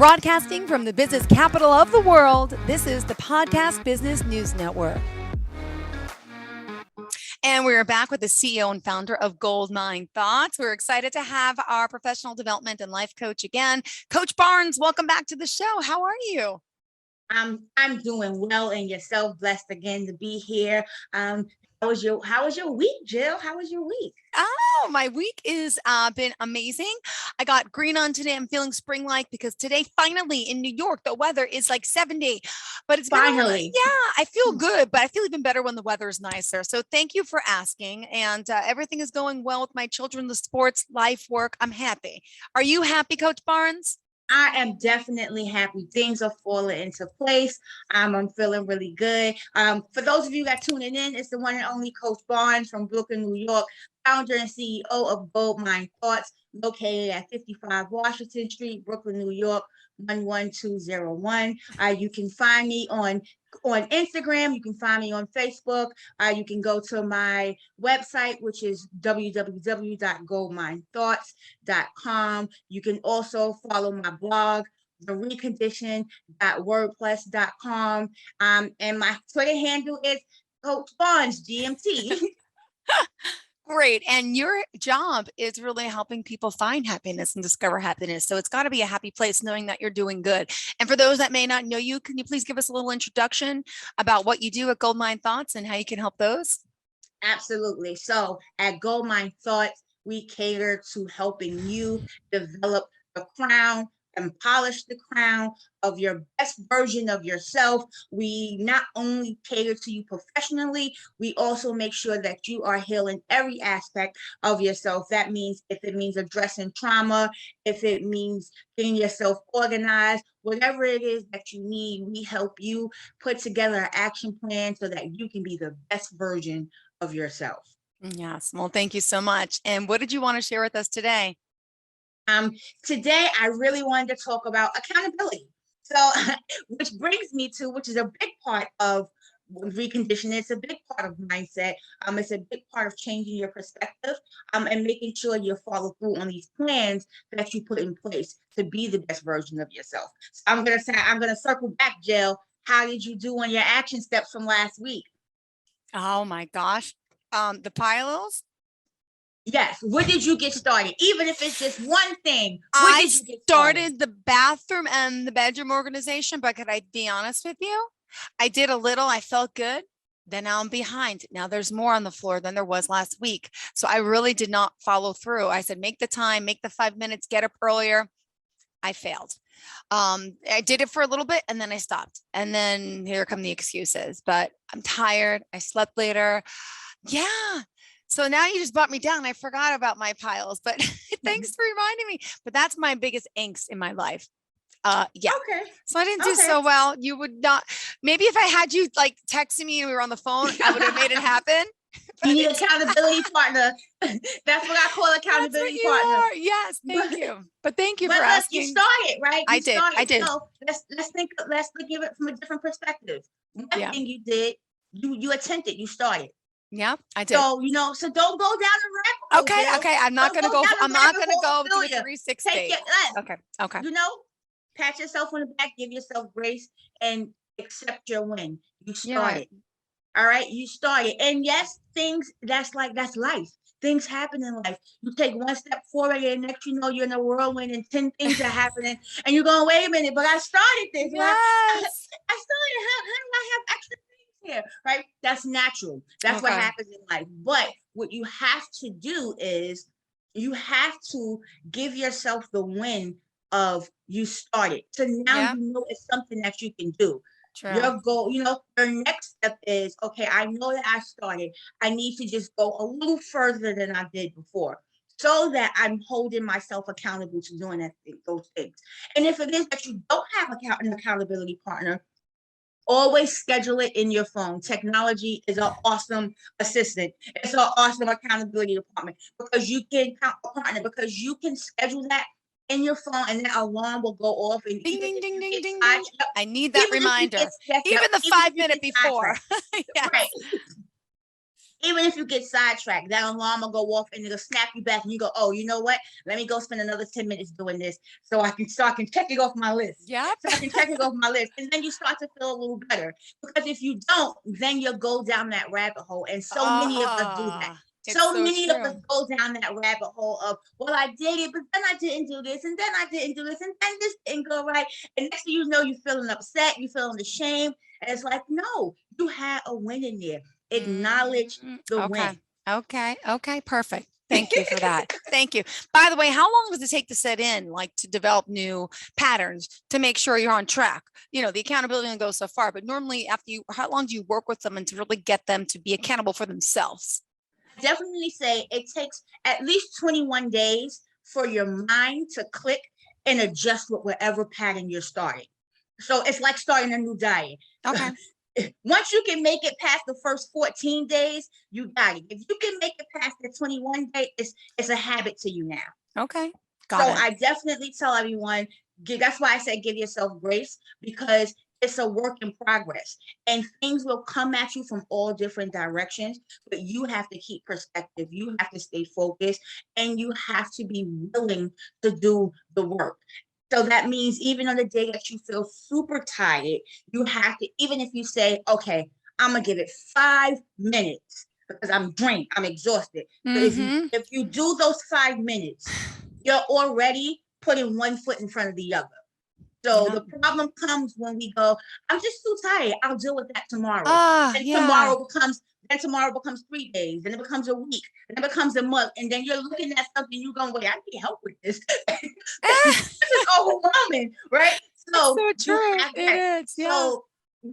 Broadcasting from the business capital of the world, this is the Podcast Business News Network. And we're back with the CEO and founder of Goldmine Thoughts. We're excited to have our professional development and life coach again. Coach Barnes, welcome back to the show. How are you? I'm doing well, and yourself. Blessed again to be here. How was your week, Jill? How was your week? Oh, my week is been amazing. I got green on today. I'm feeling spring-like because today, finally, in New York, the weather is like 70. But it's finally, I feel good, but I feel even better when the weather is nicer. So thank you for asking. And everything is going well with my children, the sports, life, work. I'm happy. Are you happy, Coach Barnes? I am definitely happy. Things are falling into place. I'm feeling really good. For those of you that tuning in, it's the one and only Coach Barnes from Brooklyn, New York, founder and CEO of Goldmine Thoughts, located at 55 Washington Street, Brooklyn, New York, 11201. You can find me on Instagram. You can find me on Facebook. You can go to my website, which is www.goldminethoughts.com. You can also follow my blog, therecondition.wordpress.com. And my Twitter handle is Coach Barnes, GMT. Great. And your job is really helping people find happiness and discover happiness. So it's got to be a happy place knowing that you're doing good. And for those that may not know you, can you please give us a little introduction about what you do at Goldmine Thoughts and how you can help those? Absolutely. So at Goldmine Thoughts, we cater to helping you develop the crown and polish the crown of your best version of yourself. We not only cater to you professionally, we also make sure that you are healing every aspect of yourself. That means if it means addressing trauma, if it means getting yourself organized, whatever it is that you need, we help you put together an action plan so that you can be the best version of yourself. Yes. Well, thank you so much. And what did you want to share with us today? Today, I really wanted to talk about accountability. So, which brings me to, which is a big part of reconditioning. It's a big part of mindset. It's a big part of changing your perspective, and making sure you follow through on these plans that you put in place to be the best version of yourself. So I'm gonna circle back, Jill. How did you do on your action steps from last week? Oh my gosh. The pilos? Yes. What did you get started? Even if it's just one thing. I started the bathroom and the bedroom organization, but could I be honest with you? I did a little, I felt good. Then now I'm behind. Now there's more on the floor than there was last week. So I really did not follow through. I said, make the time, make the 5 minutes, get up earlier. I failed. I did it for a little bit and then I stopped. And then here come the excuses, but I'm tired. I slept later. Yeah. So now you just brought me down. I forgot about my piles, but thanks for reminding me. But that's my biggest angst in my life. Yeah. Okay. So I didn't do so well. You would not, maybe if I had you like texting me and we were on the phone, I would have made it happen. You need accountability partner. That's what I call accountability partner. Are. Yes, thank you. But thank you for asking. You started, right? I did. So let's give it from a different perspective. One thing you did, you attempted, you started. Yeah, I did. So, so don't go down the rabbit hole. Okay. I'm not going to go. I'm not going to go to a 360. Okay. Pat yourself on the back, give yourself grace, and accept your win. You started. All right. You started. And yes, that's life. Things happen in life. You take one step forward and next you know you're in a whirlwind and 10 things are happening. And you're going, wait a minute, but I started this. Yes. I started. How do I have extra things here? Right? That's natural. That's what happens in life. But what you have to do is you have to give yourself the win of you started. So now you know it's something that you can do. True. Your goal, your next step is, okay, I know that I started. I need to just go a little further than I did before so that I'm holding myself accountable to doing those things. And if it is that you don't have an accountability partner, always schedule it in your phone. Technology is an awesome assistant. It's an awesome accountability department because you can schedule that in your phone, and that alarm will go off. And ding, ding, ding, ding, ding, ding. I need that reminder. Even the 5 minute before. Yes. Right. Even if you get sidetracked, that alarm will go off and it'll snap you back and you go, oh, you know what? Let me go spend another 10 minutes doing this so I can check it off my list. Yep. So I can check it off my list. And then you start to feel a little better. Because if you don't, then you'll go down that rabbit hole. And so many of us do that. It's So so many of true. us go down that rabbit hole of, well, I did it, but then I didn't do this, and then I didn't do this, and then this didn't go right. And next thing you know, you're feeling upset, you're feeling ashamed. And it's like, no, you had a win in there. Acknowledge the Okay. win. Okay. Okay. Perfect. Thank you for that. Thank you. By the way, how long does it take to set in, like to develop new patterns to make sure you're on track? You know, the accountability only goes so far, but normally how long do you work with them and to really get them to be accountable for themselves? Definitely say it takes at least 21 days for your mind to click and adjust with whatever pattern you're starting. So it's like starting a new diet. Okay. Once you can make it past the first 14 days, you got it. If you can make it past the 21 days, it's a habit to you now. Okay. So I definitely tell everyone, that's why I say give yourself grace, because it's a work in progress and things will come at you from all different directions, but you have to keep perspective. You have to stay focused and you have to be willing to do the work. So that means even on the day that you feel super tired, you have to, even if you say, okay, I'm gonna give it 5 minutes because I'm drained, I'm exhausted. But if you do those 5 minutes, you're already putting one foot in front of the other. So the problem comes when we go, I'm just too tired, I'll deal with that tomorrow. And tomorrow becomes 3 days, then it becomes a week, then it becomes a month, and then you're looking at something, you're going, wait, I need help with this. This is overwhelming, right? So true. It is. Yeah. So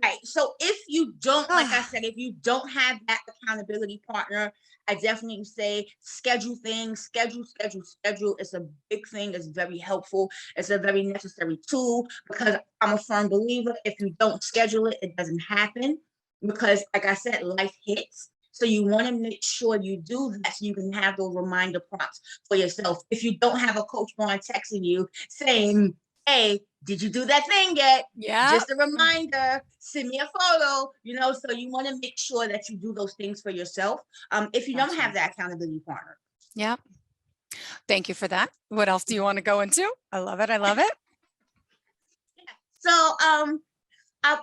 right. So if you don't, like I said, if you don't have that accountability partner, I definitely say schedule things, schedule. It's a big thing. It's very helpful. It's a very necessary tool because I'm a firm believer. If you don't schedule it, it doesn't happen because, like I said, life hits. So you want to make sure you do that so you can have those reminder prompts for yourself. If you don't have a coach on texting you saying, hey, did you do that thing yet? Yeah. Just a reminder, send me a photo, so you want to make sure that you do those things for yourself. If you don't have that accountability partner. Yep. Thank you for that. What else do you want to go into? I love it. I love it. Yeah. So,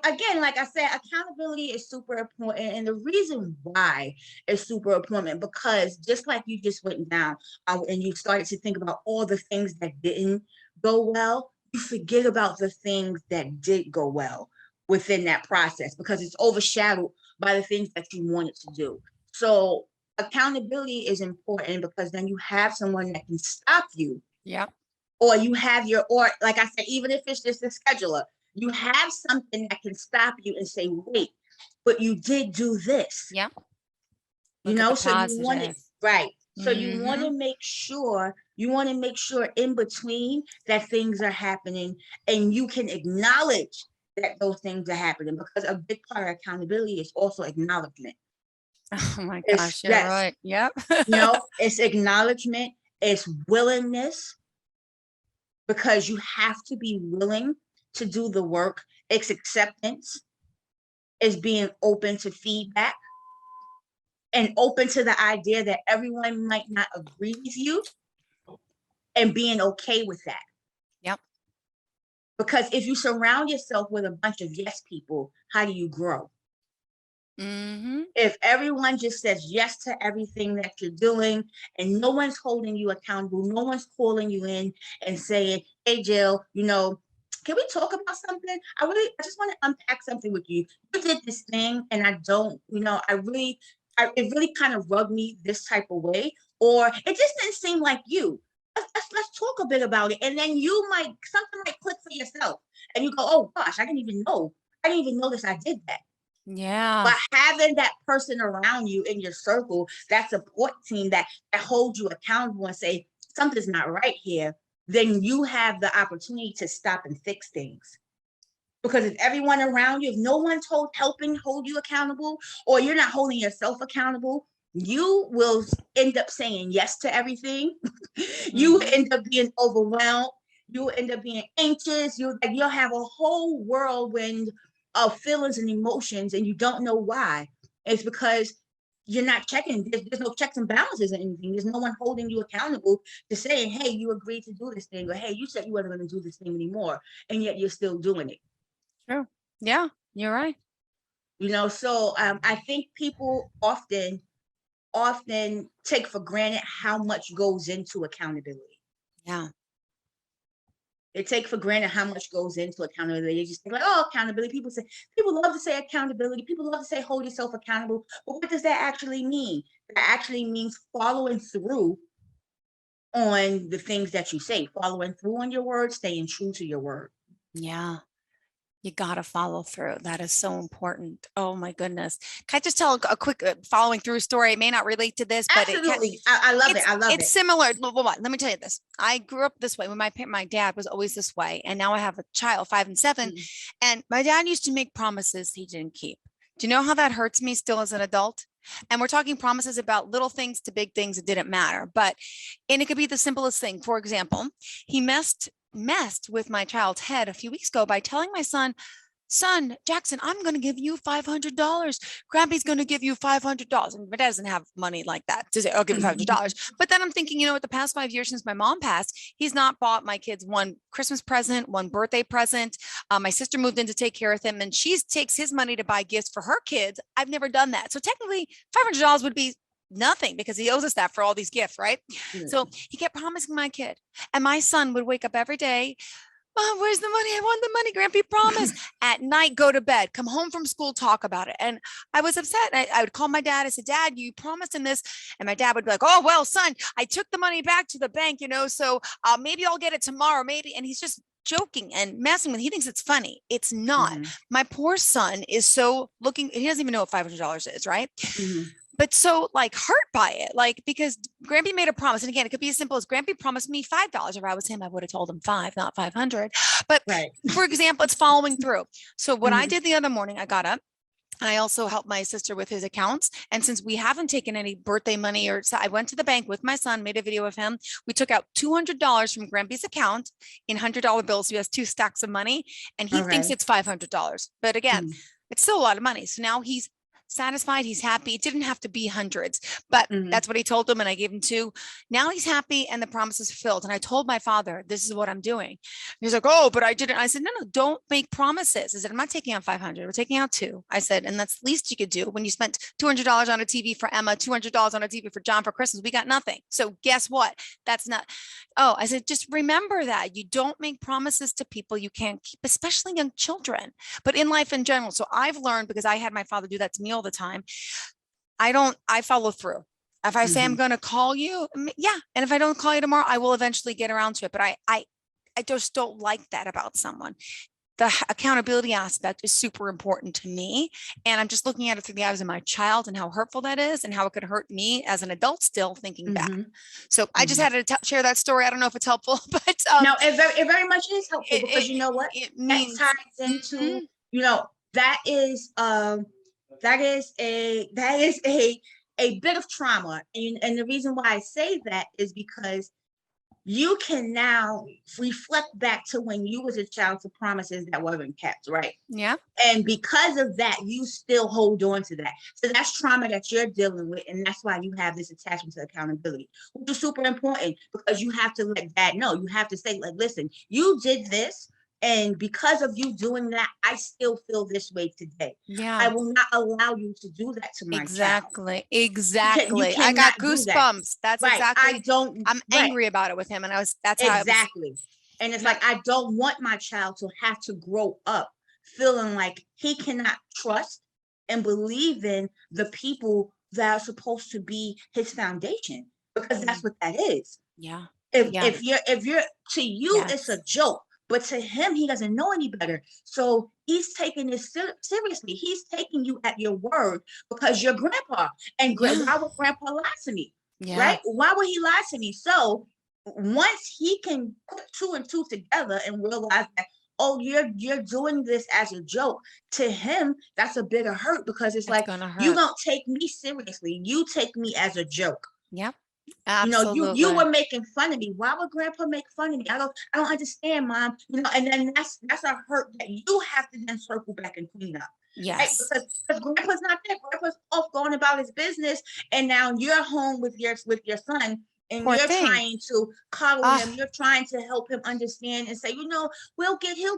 again, like I said, accountability is super important. And the reason why it's super important, because just like you just went down and you started to think about all the things that didn't go well, you forget about the things that did go well within that process because it's overshadowed by the things that you wanted to do. So accountability is important because then you have someone that can stop you. Yeah. Or you have or like I said, even if it's just a scheduler, you have something that can stop you and say, wait, but you did do this. Yeah. So you want it, right. So you want to make sure, in between that things are happening and you can acknowledge that those things are happening because a big part of accountability is also acknowledgement. Oh my gosh, you're right. Yep. It's acknowledgement, it's willingness, because you have to be willing to do the work. It's acceptance, is being open to feedback and open to the idea that everyone might not agree with you and being okay with that. Yep. Because if you surround yourself with a bunch of yes people, how do you grow? If everyone just says yes to everything that you're doing and no one's holding you accountable, no one's calling you in and saying, hey, Jill, can we talk about something? I just want to unpack something with you. You did this thing and I don't, it really kind of rubbed me this type of way, or it just didn't seem like you. Let's talk a bit about it. And then something might click for yourself and you go, oh gosh, I didn't even know this, I did that. Yeah. But having that person around you in your circle, that support team that holds you accountable and say, something's not right here, then you have the opportunity to stop and fix things. Because if everyone around you, if no one's helping hold you accountable, or you're not holding yourself accountable, you will end up saying yes to everything. You end up being overwhelmed. You end up being anxious. You'll have a whole whirlwind of feelings and emotions, and you don't know why. It's because you're not checking. There's no checks and balances or anything. There's no one holding you accountable to say, hey, you agreed to do this thing, or hey, you said you weren't going to do this thing anymore, and yet you're still doing it. True. Yeah, you're right. So I think people often take for granted how much goes into accountability. Yeah. They take for granted how much goes into accountability. They just think like, oh, accountability. People love to say accountability. People love to say hold yourself accountable. But what does that actually mean? That actually means following through on the things that you say, following through on your word, staying true to your word. Yeah. You got to follow through. That is so important. Oh my goodness. Can I just tell a quick following through story? It may not relate to this, but Absolutely. I love it. I love it. It's similar. Let me tell you this. I grew up this way when my dad was always this way. And now I have a child, 5 and 7. And my dad used to make promises he didn't keep. Do you know how that hurts me still as an adult? And we're talking promises about little things to big things that didn't matter. And it could be the simplest thing. For example, he messed with my child's head a few weeks ago by telling my son, Jackson, I'm going to give you $500. Grampy's going to give you $500. And my dad doesn't have money like that to say, I'll give you $500. But then I'm thinking, the past 5 years since my mom passed, he's not bought my kids one Christmas present, one birthday present. My sister moved in to take care of him, and she takes his money to buy gifts for her kids. I've never done that. So technically $500 would be nothing because he owes us that for all these gifts, right? So he kept promising my kid, and my son would wake up every day. Mom, where's the money? I want the money. Grampy promised. At night, go to bed, come home from school, talk about it. And I was upset. I would call my dad. I said, Dad, you promised him this. And my dad would be like, oh, well, son, I took the money back to the bank, so maybe I'll get it tomorrow, maybe. And he's just joking and messing with. He thinks it's funny. It's not. My poor son is so he doesn't even know what $500 is, right? But so hurt by it, because Grampy made a promise. And again, it could be as simple as Grampy promised me $5. If I was him, I would have told him 5, not 500. But for example, it's following through. So what I did the other morning, I got up. I also helped my sister with his accounts. And since we haven't taken any birthday money, so I went to the bank with my son, made a video of him. We took out $200 from Grampy's account in $100 bills. So he has 2 stacks of money, and he thinks it's $500. But again, it's still a lot of money. So now he's satisfied. He's happy. It didn't have to be hundreds, but that's what he told him. And I gave him 2. Now he's happy and the promise is fulfilled. And I told my father, this is what I'm doing. He's like, oh, but I didn't. I said, no, don't make promises. I said, I'm not taking out 500. We're taking out 2. I said, and that's the least you could do. When you spent $200 on a TV for Emma, $200 on a TV for John for Christmas, we got nothing. So guess what? That's not. Oh, I said, just remember that you don't make promises to people you can't keep, especially young children, but in life in general. So I've learned, because I had my father do that to me all the time. I follow through. If I say I'm going to call you, yeah. And if I don't call you tomorrow, I will eventually get around to it. But I just don't like that about someone. The accountability aspect is super important to me. And I'm just looking at it through the eyes of my child and how hurtful that is and how it could hurt me as an adult still thinking back. So I just had to share that story. I don't know if it's helpful, but no, it very much is helpful, because you know what? It means, that ties into, that is a bit of trauma. And the reason why I say that is because you can now reflect back to when you was a child to promises that weren't kept, right? Yeah. And because of that, you still hold on to that. So that's trauma that you're dealing with. And that's why you have this attachment to accountability, which is super important, because you have to let dad know. You have to say, listen, you did this. And because of you doing that, I still feel this way today. Yeah. I will not allow you to do that to my child. Exactly. I got goosebumps. That's right. Exactly. I'm angry about it with him. And that's how exactly. And it's like, I don't want my child to have to grow up feeling like he cannot trust and believe in the people that are supposed to be his foundation, because that's what that is. Yeah. If you're to you, it's a joke. But to him, he doesn't know any better. So he's taking this seriously. He's taking you at your word, because you're grandpa. And why would grandpa lie to me? Right? Why would he lie to me? So once he can put 2 and 2 together and realize that, oh, you're doing this as a joke, to him, that's a bigger hurt, because it's like, you don't take me seriously. You take me as a joke. Yep. Absolutely. You were making fun of me. Why would grandpa make fun of me? I don't understand, Mom. And then that's a hurt that you have to then circle back and clean up. right? Yes. Because grandpa's not there. Grandpa's off going about his business, and now you're home with your son, and Poor you're thing. trying to coddle him. Ah, You're trying to help him understand and say, he'll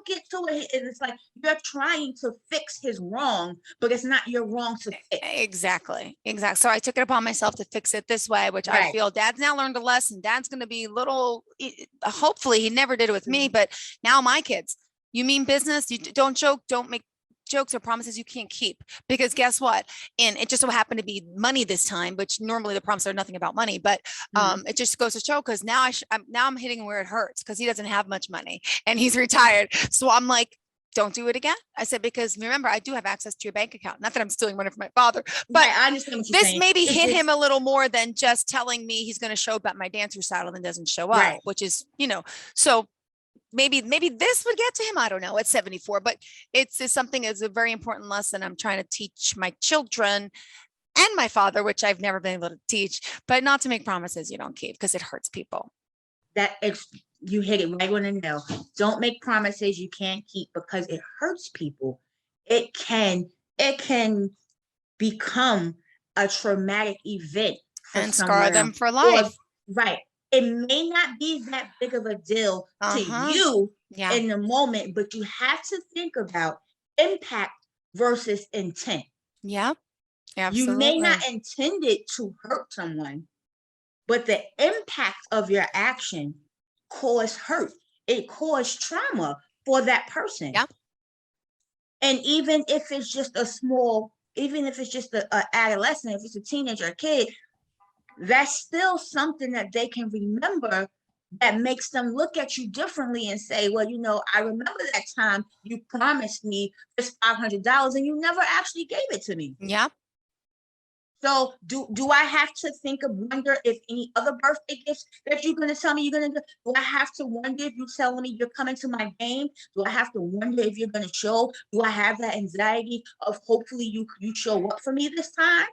get to it. And it's like you're trying to fix his wrong, but it's not your wrong to fix. exactly. Exactly. So I took it upon myself to fix it this way, which I Right. feel dad's now learned a lesson. Dad's going to be little, hopefully he never did it with me, but now my kids, you mean business? You don't joke, don't make jokes or promises you can't keep, because guess what? And it just so happened to be money this time, which normally the promises are nothing about money, but it just goes to show, because now I'm hitting where it hurts, because he doesn't have much money and he's retired. So I'm like, don't do it again. I said, because remember, I do have access to your bank account. Not that I'm stealing money from my father, but Right, I understand what you're this saying. maybe It's hit just, him a little more than just telling me he's going to show up at my dance recital and doesn't show up, right. which is, so maybe this would get to him. I don't know, at 74, but it's something, is a very important lesson I'm trying to teach my children and my father, which I've never been able to teach, but not to make promises you don't keep, because it hurts people. You hit it right on the nail. Don't make promises you can't keep, because it hurts people. It can become a traumatic event for And scar someone them else. for Or, life. right. It may not be that big of a deal to you Yeah. in the moment, but you have to think about impact versus intent. Yeah. You may not Absolutely. intend it to hurt someone, but the impact of your action caused hurt. It caused trauma for that person. Yeah. And even if it's just even if it's just a adolescent, if it's a teenager, a kid, that's still something that they can remember, that makes them look at you differently and say, well, I remember that time you promised me this $500 and you never actually gave it to me. Yeah. So do I have to wonder if any other birthday gifts that you're going to tell me you're going to do? Do I have to wonder if you're telling me you're coming to my game? Do I have to wonder if you're going to show? Do I have that anxiety of hopefully you show up for me this time?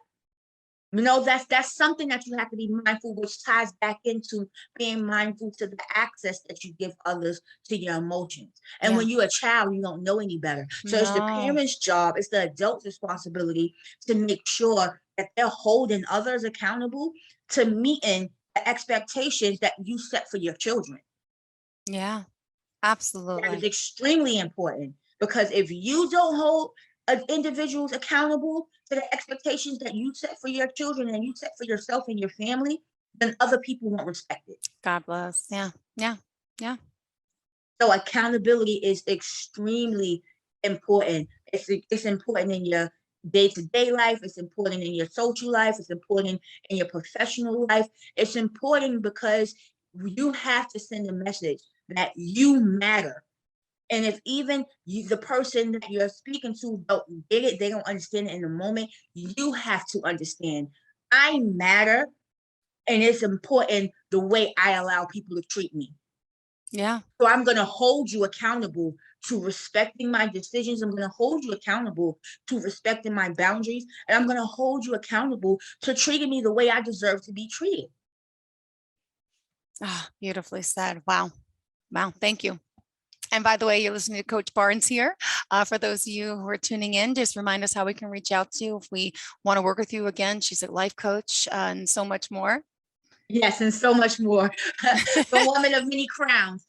That's something that you have to be mindful, which ties back into being mindful to the access that you give others to your emotions. And when you're a child, you don't know any better. So it's the parents' job, it's the adult's responsibility to make sure that they're holding others accountable to meeting the expectations that you set for your children. Yeah. That is Absolutely. extremely important, because if you don't hold individuals accountable to the expectations that you set for your children and you set for yourself and your family, then other people won't respect it. God bless. Yeah. Yeah. Yeah. So accountability is extremely important. It's important in your day-to-day life. It's important in your social life. It's important in your professional life. It's important because you have to send a message that you matter. And if even the person that you're speaking to don't get it, they don't understand it in the moment, you have to understand, I matter, and it's important the way I allow people to treat me. Yeah. So I'm going to hold you accountable to respecting my decisions. I'm going to hold you accountable to respecting my boundaries. And I'm going to hold you accountable to treating me the way I deserve to be treated. Ah, beautifully said. Wow. Wow. Thank you. And by the way, you're listening to Coach Barnes here. For those of you who are tuning in, just remind us how we can reach out to you if we want to work with you again. She's a life coach and so much more. Yes, and so much more. The woman of many crowns.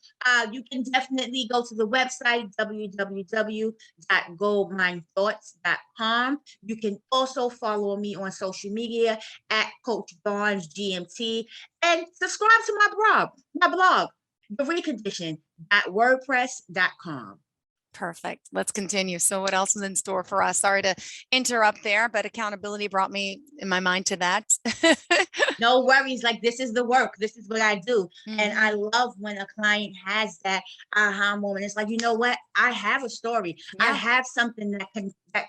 You can definitely go to the website, www.goldminethoughts.com. You can also follow me on social media at Coach Barnes GMT, and subscribe to my blog, therecondition.wordpress.com. Perfect. Let's continue. So what else is in store for us? Sorry to interrupt there, but accountability brought me in my mind to that. No worries. Like, this is the work. This is what I do. And I Mhm. love when a client has that aha moment. It's like, you know what? I have a story. I Yeah. have something that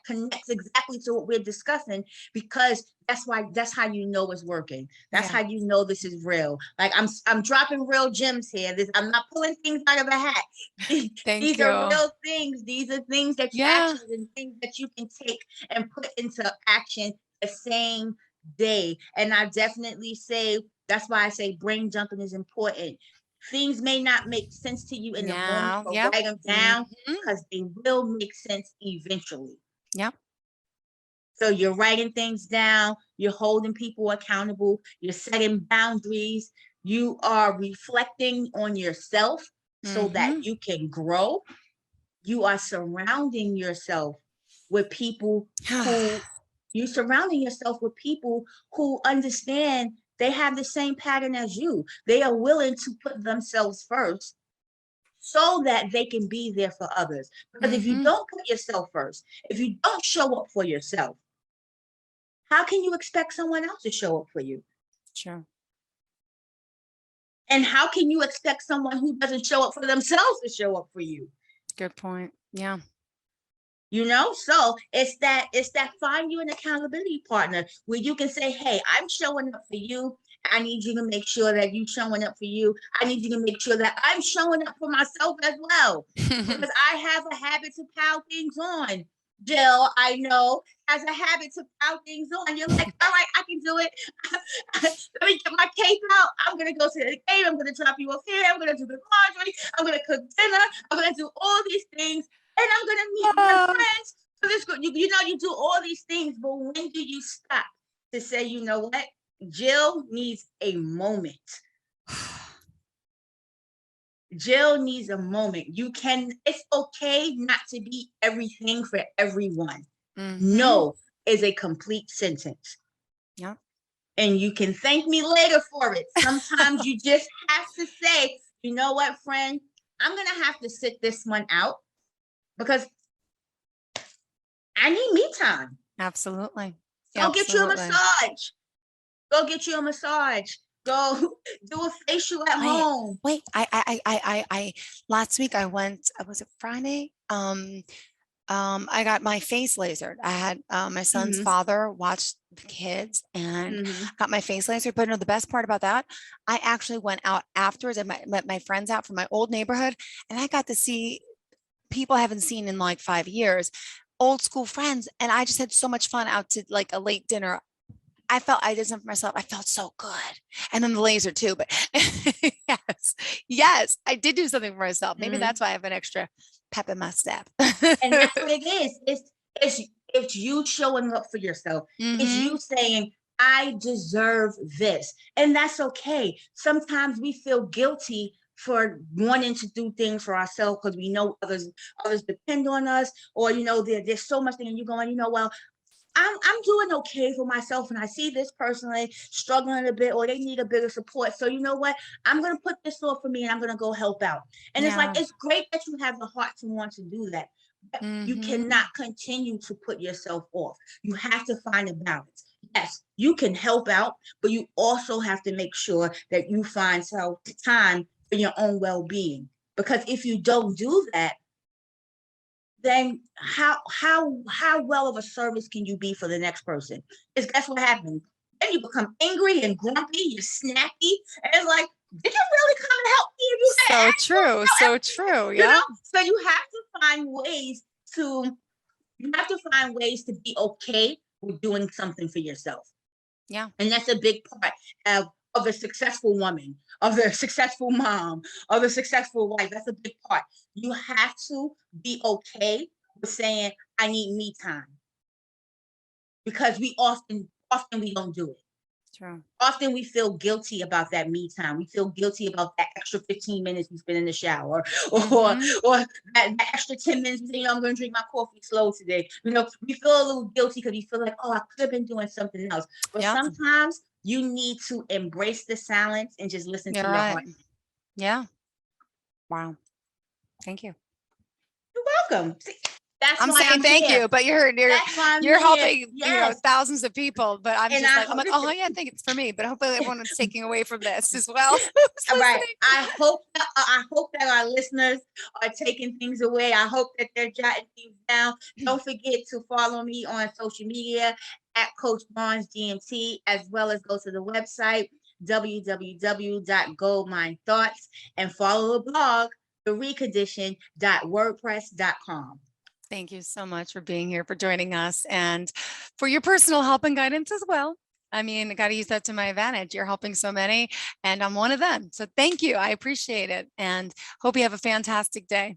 connects exactly to what we're discussing, because that's how you know it's working. That's Yeah. how you know this is real. Like, I'm dropping real gems here. I'm not pulling things out of a hat. Thank These are you. real things. These are things that Yeah. actions and things that you can take and put into action the same day. And I definitely say, that's why I say brain jumping is important. Things may not make sense to you in the moment, Yeah. but Yep. write them down, Mhm. because they will make sense eventually. Yeah. So you're writing things down, you're holding people accountable, you're setting boundaries, you are reflecting on yourself so that Mm-hmm. you can grow. You are surrounding yourself with people who you surrounding yourself with people who understand they have the same pattern as you. They are willing to put themselves first so that they can be there for others. Because if you Mm-hmm. don't put yourself first, if you don't show up for yourself, how can you expect someone else to show up for you? Sure. And how can you expect someone who doesn't show up for themselves to show up for you? Good point. Yeah. So it's that find you an accountability partner where you can say, hey, I'm showing up for you. I need you to make sure that you showing up for you. I need you to make sure that I'm showing up for myself as well, because I have a habit to pile things on. Jill, I know, has a habit to pile things on. You're like, all right, I can do it. Let me get my cape out. I'm gonna go to the game. I'm gonna drop you off here. I'm gonna do the laundry. I'm gonna cook dinner. I'm gonna do all these things, and I'm gonna meet my friends. So this, you do all these things, but when do you stop to say, you know what? Jill needs a moment. Jill needs a moment. It's okay not to be everything for everyone. Mm-hmm. No is a complete sentence. Yeah. And you can thank me later for it. Sometimes you just have to say, you know what, friend? I'm going to have to sit this one out because I need me time. Absolutely. Go get you a Absolutely. massage. Go get you a massage. Go do a facial at home. Wait, I last week I went, was it Friday? I got my face lasered. I had my son's father watch the kids and got my face lasered. But no, the best part about that, I actually went out afterwards and met my friends out from my old neighborhood, and I got to see people I haven't seen in like 5 years, old school friends, and I just had so much fun out to like a late dinner. I did something for myself. I felt so good. And then the laser too, but yes, I did do something for myself. Maybe that's why I have an extra pep in my step. And that's what it is. It's you showing up for yourself. It's you saying, I deserve this. And that's okay. Sometimes we feel guilty for wanting to do things for ourselves because we know others depend on us, or there's so much thing, and you're going, well, I'm doing okay for myself, and I see this person like struggling a bit, or they need a bit of support. So you know what? I'm gonna put this off for me, and I'm gonna go help out. And it's like, it's great that you have the heart to want to do that. But you cannot continue to put yourself off. You have to find a balance. Yes, you can help out, but you also have to make sure that you find time for your own well-being. Because if you don't do that, then how well of a service can you be for the next person? Because that's what happens. Then you become angry and grumpy, you're snappy, and it's like, did you really come and help me? So true, so true. Yeah. So you have to find ways to be okay with doing something for yourself. Yeah. And that's a big part of a successful woman, of a successful mom, of a successful wife. That's a big part. You have to be okay with saying, I need me time. Because we often we don't do it. True. Often we feel guilty about that me time. We feel guilty about that extra 15 minutes we spend in the shower, or that extra 10 minutes we say, I'm going to drink my coffee slow today. We feel a little guilty because we feel like, I could have been doing something else. But sometimes you need to embrace the silence and just listen to your heart. Yeah. Wow. Thank you. You're welcome. See, I'm saying thank you, but you're helping thousands of people, but I'm like, oh yeah, I think it's for me, but hopefully everyone's taking away from this as well. Right. I hope that our listeners are taking things away. I hope that they're jotting things down. Don't forget to follow me on social media at Coach Barnes GMT, as well as go to the website www.goldminethoughts and follow the blog therecondition.wordpress.com. Thank you so much for being here, for joining us, and for your personal help and guidance as well. I mean, I got to use that to my advantage. You're helping so many, and I'm one of them. So thank you. I appreciate it, and hope you have a fantastic day.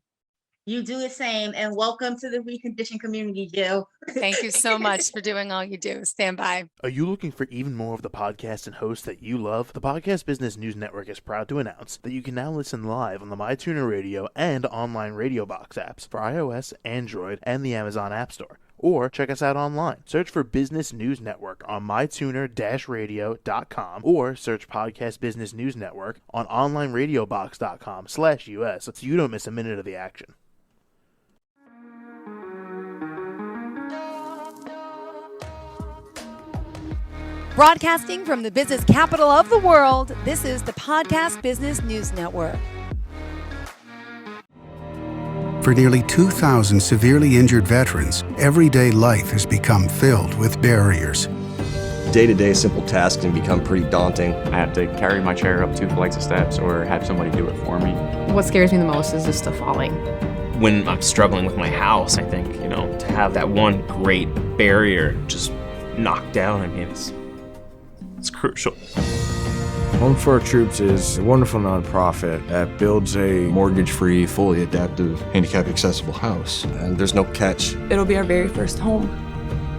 You do the same. And welcome to the Reconditioned community, Jill. Thank you so much for doing all you do. Stand by. Are you looking for even more of the podcasts and hosts that you love? The Podcast Business News Network is proud to announce that you can now listen live on the MyTuner Radio and online Radio Box apps for iOS, Android, and the Amazon App Store. Or check us out online. Search for Business News Network on mytuner-radio.com or search Podcast Business News Network on onlineradiobox.com/US so you don't miss a minute of the action. Broadcasting from the business capital of the world, this is the Podcast Business News Network. For nearly 2,000 severely injured veterans, everyday life has become filled with barriers. Day-to-day simple tasks can become pretty daunting. I have to carry my chair up 2 flights of steps or have somebody do it for me. What scares me the most is just the falling. When I'm struggling with my house, I think, to have that one great barrier just knocked down, it's crucial. Home for Our Troops is a wonderful nonprofit that builds a Mortgage-free, fully adaptive, handicap-accessible house. And there's no catch. It'll be our very first home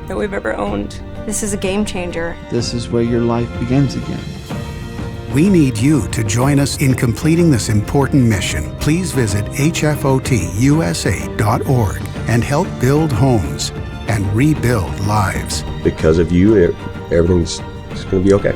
that we've ever owned. This is a game changer. This is where your life begins again. We need you to join us in completing this important mission. Please visit hfotusa.org and help build homes and rebuild lives. Because of you, everything's going to be okay.